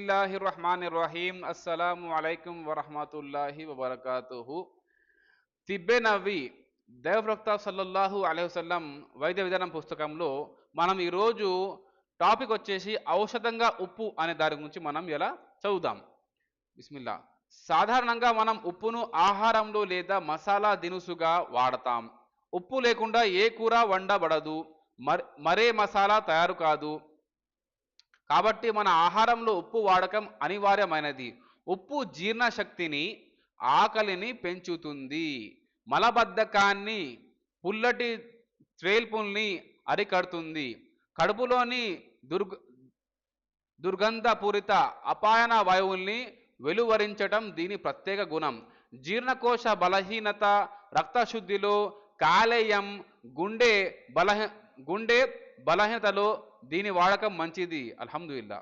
बिस्मिल्लाहिर्रहमानिर्रहीम अस्सलामु अलैकुम वरहमतुल्लाहि वबरकातुहु। తిబ్బే నవ్వి దైవప్రవక్త సల్లల్లాహు అలైహి వసల్లం వైద్య విధానం పుస్తకంలో మనం ఈరోజు టాపిక్ వచ్చేసి ఔషధంగా ఉప్పు అనే దాని గురించి మనం ఎలా చదువుదాం. బిస్మిల్లా. సాధారణంగా మనం ఉప్పును ఆహారంలో లేదా మసాలా దినుసుగా వాడతాం. ఉప్పు లేకుండా ఏ కూర వండబడదు, మరే మసాలా తయారు కాదు. కాబట్టి మన ఆహారంలో ఉప్పు వాడకం అనివార్యమైనది. ఉప్పు జీర్ణశక్తిని, ఆకలిని పెంచుతుంది, మలబద్ధకాన్ని, పుల్లటి త్రేల్పుల్ని అరికడుతుంది, కడుపులోని దుర్గంధపూరిత అపాయన వాయువుల్ని వెలువరించటం దీని ప్రత్యేక గుణం. జీర్ణకోశ బలహీనత, రక్తశుద్ధిలో, కాలేయం, గుండె బలహీనతలో దీని వాడకం మంచిది. అల్హమ్దులిల్లా.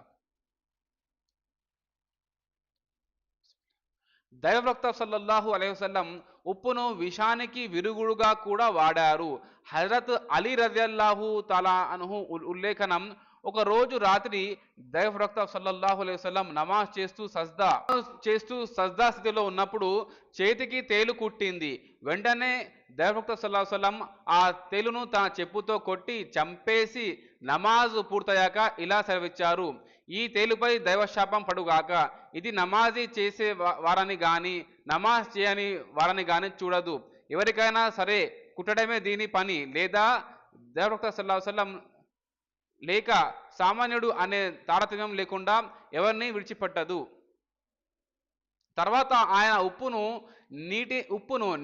దైవప్రవక్త సల్లల్లాహు అలైహి వసల్లం ఉప్పును విషానికి విరుగుడుగా కూడా వాడారు. హజరత్ అలీ రజియల్లాహు తఆలా అన్హు ఉల్లేఖనం, ఒక రోజు రాత్రి దైవప్రవక్త సల్లల్లాహు అలైహి వసల్లం నమాజ్ చేస్తూ సజ్దా స్థితిలో ఉన్నప్పుడు చేతికి తేలు కుట్టింది. వెంటనే దైవప్రవక్త సల్లల్లాహు అలైహి వసల్లం ఆ తేలును తన చెప్పుతో కొట్టి చంపేసి నమాజు పూర్తయ్యాక ఇలా సెలవిచ్చారు: ఈ తేలుపై దైవశాపం పడుగాక. ఇది నమాజీ చేసే వారని గాని నమాజ్ చేయని వారని గాని చూడదు. ఎవరికైనా సరే కుట్టడమే దీని పని, లేదా దైవప్రవక్త సల్లల్లాహు అలైహి వసల్లం లేక సామాన్యుడు అనే తారతమ్యం లేకుండా ఎవరిని విడిచిపెట్టదు. తర్వాత ఆయన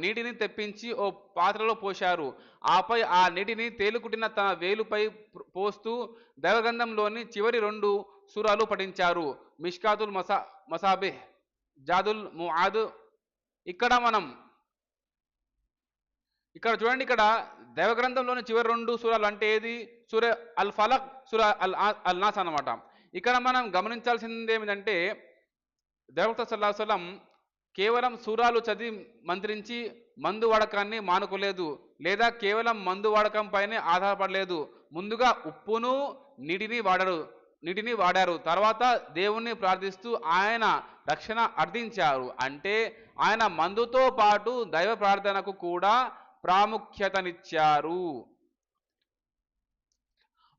నీటిని తెప్పించి ఓ పాత్రలో పోశారు. ఆపై ఆ నీటిని తేలుకుట్టిన తన వేలుపై పోస్తూ దైవగ్రంథంలోని చివరి 2 సూరాలు పఠించారు. మిష్కాతుల్ మసాబిహ్, జాదుల్ ముఆద్. ఇక్కడ చూడండి, ఇక్కడ దైవగ్రంథంలోని చివరి 2 సూరాలు అంటే ఏది? సూర అల్ ఫలక్, సూర అల్ నాస్ అన్నమాట. ఇక్కడ మనం గమనించాల్సింది ఏమిటంటే, దైవప్రవక్త సల్లల్లాహు అలైహి వసల్లం కేవలం సూరాలు చదివి మంత్రించి మందు వాడకాన్ని మానుకోలేదు, లేదా కేవలం మందు వాడకం పైనే ఆధారపడలేదు. ముందుగా ఉప్పును, నీటిని వాడారు. తర్వాత దేవుణ్ణి ప్రార్థిస్తూ ఆయన రక్షణ అర్థించారు. అంటే ఆయన మందుతో పాటు దైవ ప్రార్థనకు కూడా ప్రాముఖ్యతనిచ్చారు.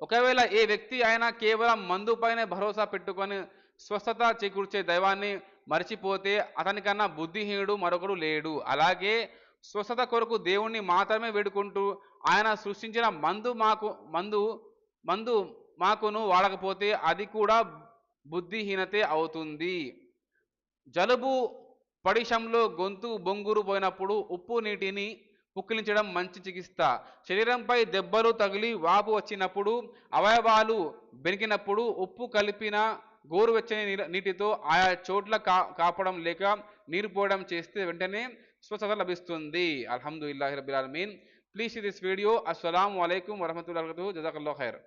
ఒకవేళ ఏ వ్యక్తి అయినా కేవలం మందుపైనే భరోసా పెట్టుకొని స్వస్థత చేకూర్చే దైవాన్ని మర్చిపోతే అతనికన్నా బుద్ధిహీనుడు మరొకడు లేడు. అలాగే స్వస్థత కొరకు దేవుణ్ణి మాత్రమే వేడుకుంటూ ఆయన సృష్టించిన మందు మాకును వాడకపోతే అది కూడా బుద్ధిహీనతే అవుతుంది. జలుబు పడిశంలో గొంతు బొంగురు పోయినప్పుడు ఉప్పు నీటిని పుక్కిలించడం మంచి చికిత్స. శరీరంపై దెబ్బలు తగిలి వాపు వచ్చినప్పుడు, అవయవాలు బెనికినప్పుడు ఉప్పు కలిపిన గోరువెచ్చని నీటితో ఆయా చోట్ల కాపడం లేక నీరు పోయడం చేస్తే వెంటనే స్వస్థత లభిస్తుంది. అల్హమ్దులిల్లాహి రబ్బిల్ ఆలమీన్. Please share this video. అస్సలాము అలైకుం వరహ్మతుల్లాహి వబరకాతుహు. జజాకల్లాహు ఖైర్.